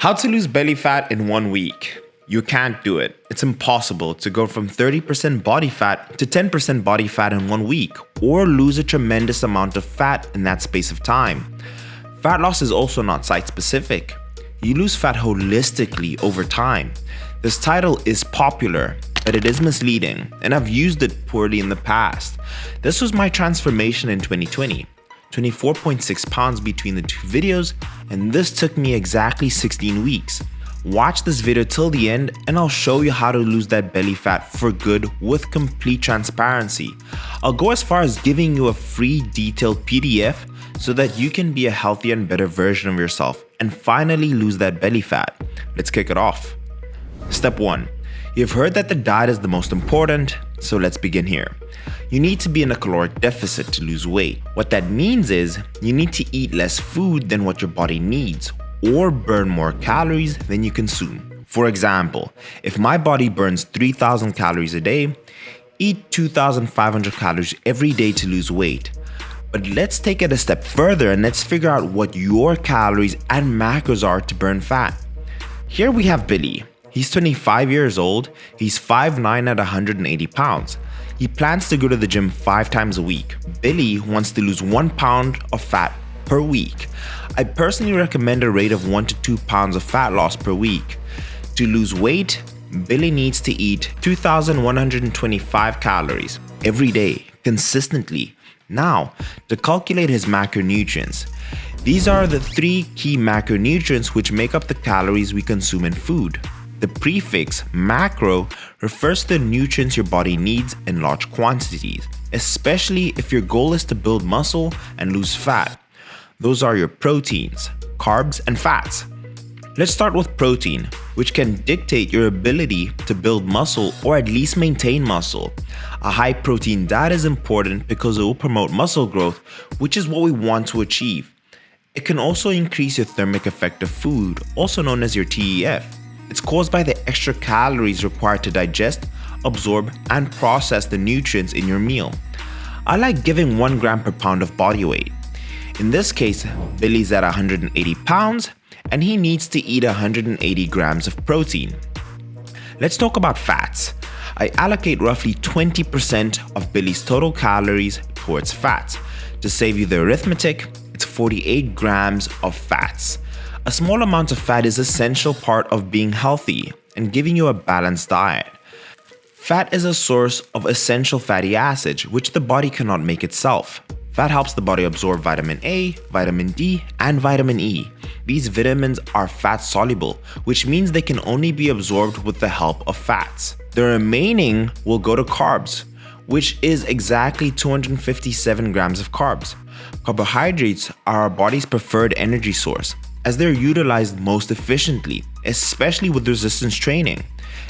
How to lose belly fat in 1 week. You can't do it. It's impossible to go from 30% body fat to 10% body fat in 1 week, or lose a tremendous amount of fat in that space of time. Fat loss is also not site-specific. You lose fat holistically over time. This title is popular, but it is misleading, and I've used it poorly in the past. This was my transformation in 2020. 24.6 pounds between the two videos, and this took me exactly 16 weeks. Watch this video till the end and I'll show you how to lose that belly fat for good with complete transparency. I'll go as far as giving you a free detailed PDF so that you can be a healthier and better version of yourself and finally lose that belly fat. Let's kick it off. Step 1. You've heard that the diet is the most important, so let's begin here. You need to be in a caloric deficit to lose weight. What that means is you need to eat less food than what your body needs, or burn more calories than you consume. For example, if my body burns 3,000 calories a day, eat 2,500 calories every day to lose weight. But let's take it a step further and let's figure out what your calories and macros are to burn fat. Here we have Billy. He's 25 years old, he's 5'9" at 180 pounds. He plans to go to the gym 5 times a week. Billy wants to lose 1 pound of fat per week. I personally recommend a rate of 1 to 2 pounds of fat loss per week. To lose weight, Billy needs to eat 2,125 calories every day, consistently. Now, to calculate his macronutrients. These are the 3 key macronutrients which make up the calories we consume in food. The prefix macro refers to the nutrients your body needs in large quantities, especially if your goal is to build muscle and lose fat. Those are your proteins, carbs, and fats. Let's start with protein, which can dictate your ability to build muscle or at least maintain muscle. A high protein diet is important because it will promote muscle growth, which is what we want to achieve. It can also increase your thermic effect of food, also known as your TEF. It's caused by the extra calories required to digest, absorb, and process the nutrients in your meal. I like giving 1 gram per pound of body weight. In this case, Billy's at 180 pounds and he needs to eat 180 grams of protein. Let's talk about fats. I allocate roughly 20% of Billy's total calories towards fats. To save you the arithmetic, it's 48 grams of fats. A small amount of fat is an essential part of being healthy and giving you a balanced diet. Fat is a source of essential fatty acids, which the body cannot make itself. Fat helps the body absorb vitamin A, vitamin D, and vitamin E. These vitamins are fat soluble, which means they can only be absorbed with the help of fats. The remaining will go to carbs, which is exactly 257 grams of carbs. Carbohydrates are our body's preferred energy source, as they're utilized most efficiently, especially with resistance training.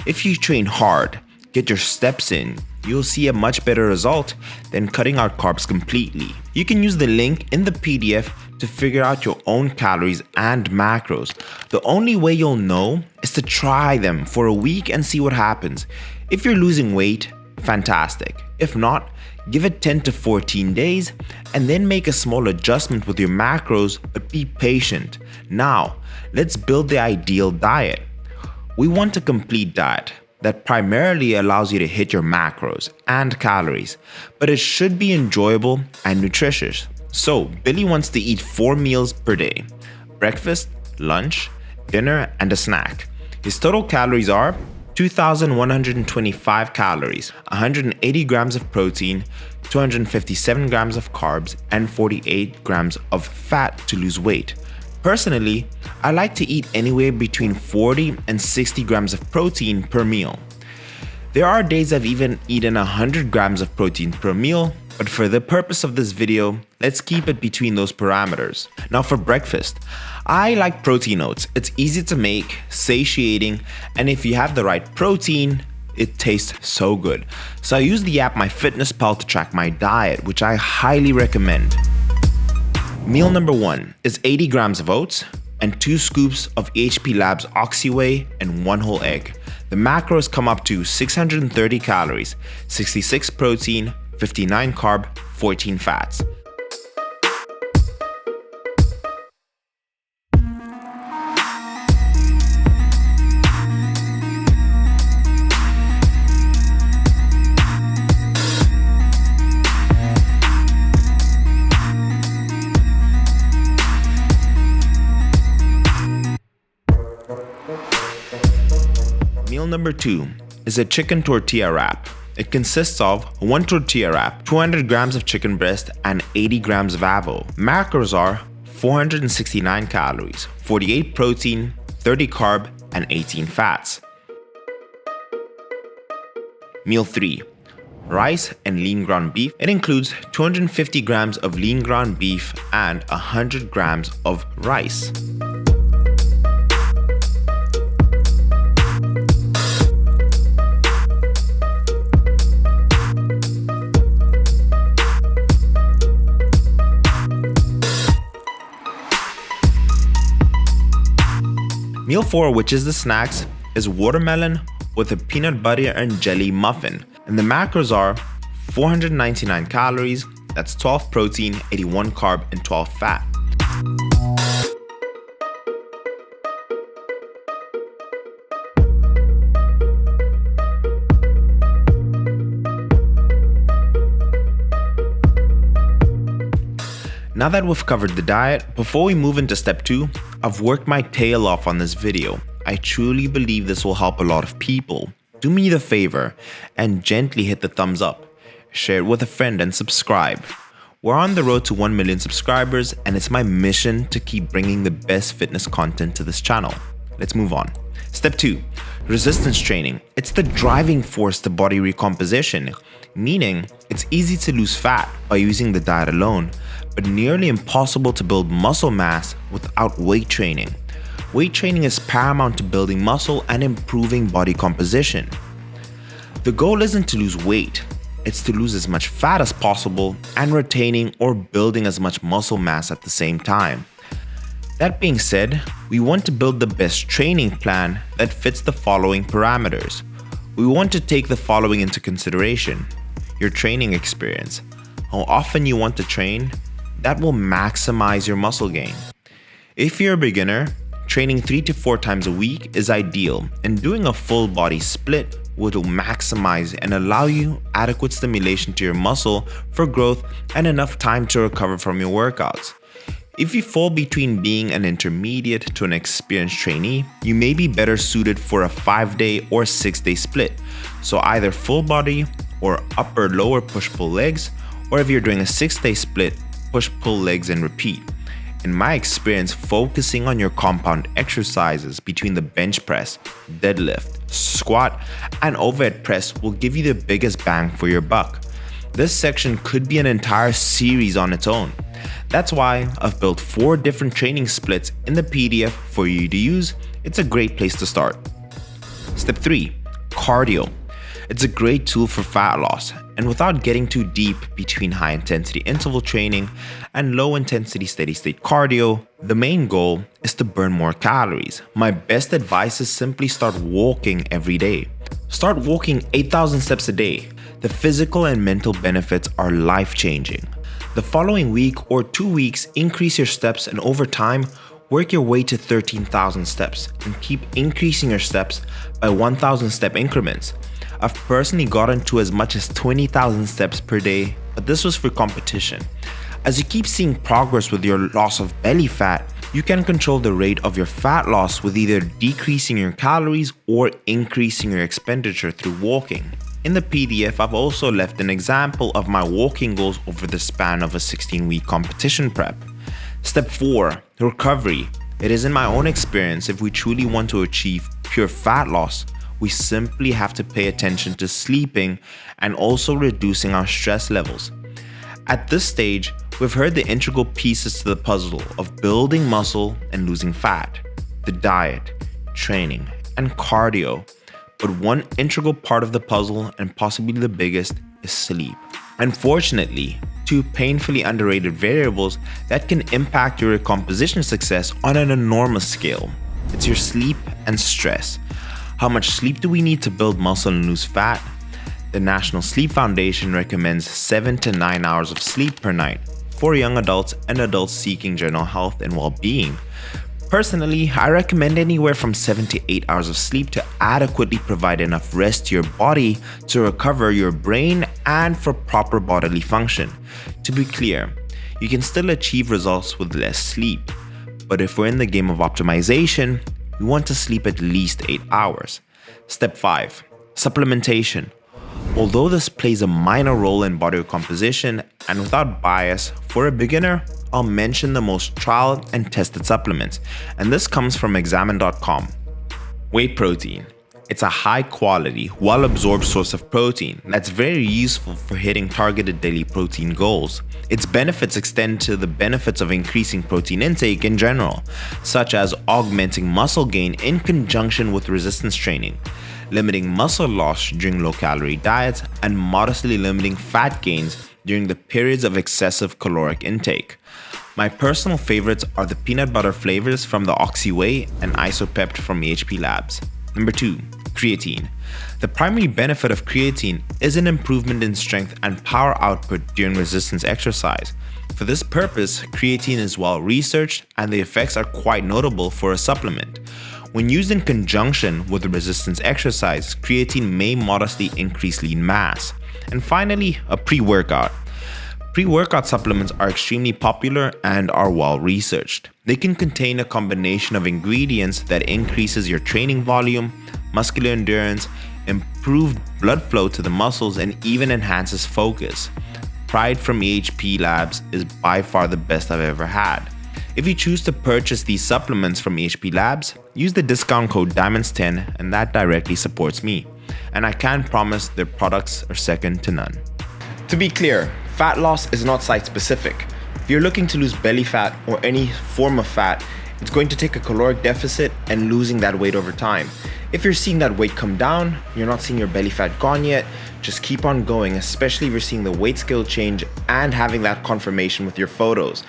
If you train hard, get your steps in, you'll see a much better result than cutting out carbs completely. You can use the link in the PDF to figure out your own calories and macros. The only way you'll know is to try them for a week and see what happens. If you're losing weight, fantastic. If not, give it 10 to 14 days and then make a small adjustment with your macros, but be patient. Now, let's build the ideal diet. We want a complete diet that primarily allows you to hit your macros and calories, but it should be enjoyable and nutritious. So, Billy wants to eat 4 meals per day: breakfast, lunch, dinner, and a snack. His total calories are 2,125 calories, 180 grams of protein, 257 grams of carbs, and 48 grams of fat to lose weight. Personally, I like to eat anywhere between 40 and 60 grams of protein per meal. There are days I've even eaten 100 grams of protein per meal, but for the purpose of this video, let's keep it between those parameters. Now for breakfast, I like protein oats. It's easy to make, satiating, and if you have the right protein, it tastes so good. So I use the app MyFitnessPal to track my diet, which I highly recommend. Meal number 1 is 80 grams of oats and 2 scoops of HP Labs Oxywhey and 1 whole egg. The macros come up to 630 calories, 66 protein, 59 carb, 14 fats. Meal number 2 is a chicken tortilla wrap. It consists of 1 tortilla wrap, 200 grams of chicken breast, and 80 grams of avo. Macros are 469 calories, 48 protein, 30 carb, and 18 fats. Meal 3. Rice and lean ground beef. It includes 250 grams of lean ground beef and 100 grams of rice. Meal 4, which is the snacks, is watermelon with a peanut butter and jelly muffin. And the macros are 499 calories, that's 12 protein, 81 carb, and 12 fat. Now that we've covered the diet, before we move into step 2, I've worked my tail off on this video. I truly believe this will help a lot of people. Do me the favor and gently hit the thumbs up, share it with a friend, and subscribe. We're on the road to 1 million subscribers, and it's my mission to keep bringing the best fitness content to this channel. Let's move on. Step 2, resistance training. It's the driving force to body recomposition, meaning it's easy to lose fat by using the diet alone, but nearly impossible to build muscle mass without weight training. Weight training is paramount to building muscle and improving body composition. The goal isn't to lose weight, it's to lose as much fat as possible and retaining or building as much muscle mass at the same time. That being said, we want to build the best training plan that fits the following parameters. We want to take the following into consideration: your training experience, how often you want to train. That will maximize your muscle gain. If you're a beginner, training 3 to 4 times a week is ideal, and doing a full body split will maximize and allow you adequate stimulation to your muscle for growth and enough time to recover from your workouts. If you fall between being an intermediate to an experienced trainee, you may be better suited for a 5-day or 6-day split. So either full body or upper lower push-pull legs, or if you're doing a 6-day split, push-pull legs and repeat. In my experience, focusing on your compound exercises between the bench press, deadlift, squat, and overhead press will give you the biggest bang for your buck. This section could be an entire series on its own. That's why I've built 4 different training splits in the PDF for you to use. It's a great place to start. Step 3, cardio. It's a great tool for fat loss, and without getting too deep between high intensity interval training and low intensity steady state cardio, the main goal is to burn more calories. My best advice is simply start walking every day. Start walking 8,000 steps a day. The physical and mental benefits are life-changing. The following week or 2 weeks, increase your steps, and over time, work your way to 13,000 steps and keep increasing your steps by 1,000 step increments. I've personally gotten to as much as 20,000 steps per day, but this was for competition. As you keep seeing progress with your loss of belly fat, you can control the rate of your fat loss with either decreasing your calories or increasing your expenditure through walking. In the PDF, I've also left an example of my walking goals over the span of a 16-week competition prep. Step 4, recovery. It is in my own experience, if we truly want to achieve pure fat loss, we simply have to pay attention to sleeping and also reducing our stress levels. At this stage, we've heard the integral pieces to the puzzle of building muscle and losing fat: the diet, training, and cardio. But one integral part of the puzzle, and possibly the biggest, is sleep. Unfortunately, 2 painfully underrated variables that can impact your recomposition success on an enormous scale. It's your sleep and stress. How much sleep do we need to build muscle and lose fat? The National Sleep Foundation recommends 7 to 9 hours of sleep per night for young adults and adults seeking general health and well-being. Personally, I recommend anywhere from 7 to 8 hours of sleep to adequately provide enough rest to your body to recover your brain and for proper bodily function. To be clear, you can still achieve results with less sleep, but if we're in the game of optimization, we want to sleep at least 8 hours. Step 5. Supplementation. Although this plays a minor role in body composition and without bias, for a beginner, I'll mention the most tried and tested supplements, and this comes from examine.com. Whey protein. It's a high quality, well-absorbed source of protein that's very useful for hitting targeted daily protein goals. Its benefits extend to the benefits of increasing protein intake in general, such as augmenting muscle gain in conjunction with resistance training, limiting muscle loss during low-calorie diets, and modestly limiting fat gains during the periods of excessive caloric intake. My personal favorites are the peanut butter flavors from the Oxy Whey and Isopept from AHP Labs. Number 2. Creatine. The primary benefit of creatine is an improvement in strength and power output during resistance exercise. For this purpose, creatine is well researched and the effects are quite notable for a supplement. When used in conjunction with the resistance exercise, creatine may modestly increase lean mass. And finally, a pre-workout. Pre-workout supplements are extremely popular and are well researched. They can contain a combination of ingredients that increases your training volume, muscular endurance, improved blood flow to the muscles, and even enhances focus. Pride from AHP Labs is by far the best I've ever had. If you choose to purchase these supplements from AHP Labs, use the discount code DIAMONDS10 and that directly supports me. And I can promise their products are second to none. To be clear, fat loss is not site-specific. If you're looking to lose belly fat or any form of fat, it's going to take a caloric deficit and losing that weight over time. If you're seeing that weight come down, you're not seeing your belly fat gone yet, just keep on going, especially if you're seeing the weight scale change and having that confirmation with your photos.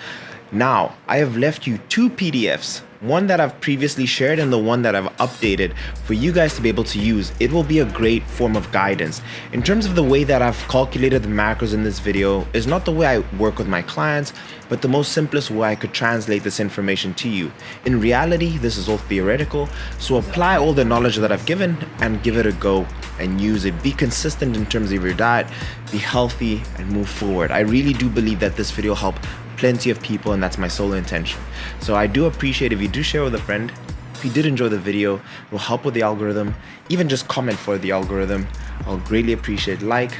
Now, I have left you 2 PDFs, one that I've previously shared and the one that I've updated for you guys to be able to use. It will be a great form of guidance. In terms of the way that I've calculated the macros in this video is not the way I work with my clients, but the most simplest way I could translate this information to you. In reality, this is all theoretical, so apply all the knowledge that I've given and give it a go and use it. Be consistent in terms of your diet, be healthy, and move forward. I really do believe that this video helped plenty of people, and that's my sole intention. So I do appreciate if you do share with a friend. If you did enjoy the video, it will help with the algorithm. Even just comment for the algorithm. I'll greatly appreciate. Like,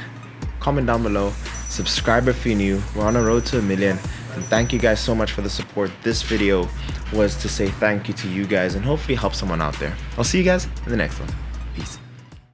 comment down below, subscribe if you're new. We're on a road to 1 million. And thank you guys so much for the support. This video was to say thank you to you guys and hopefully help someone out there. I'll see you guys in the next one. Peace.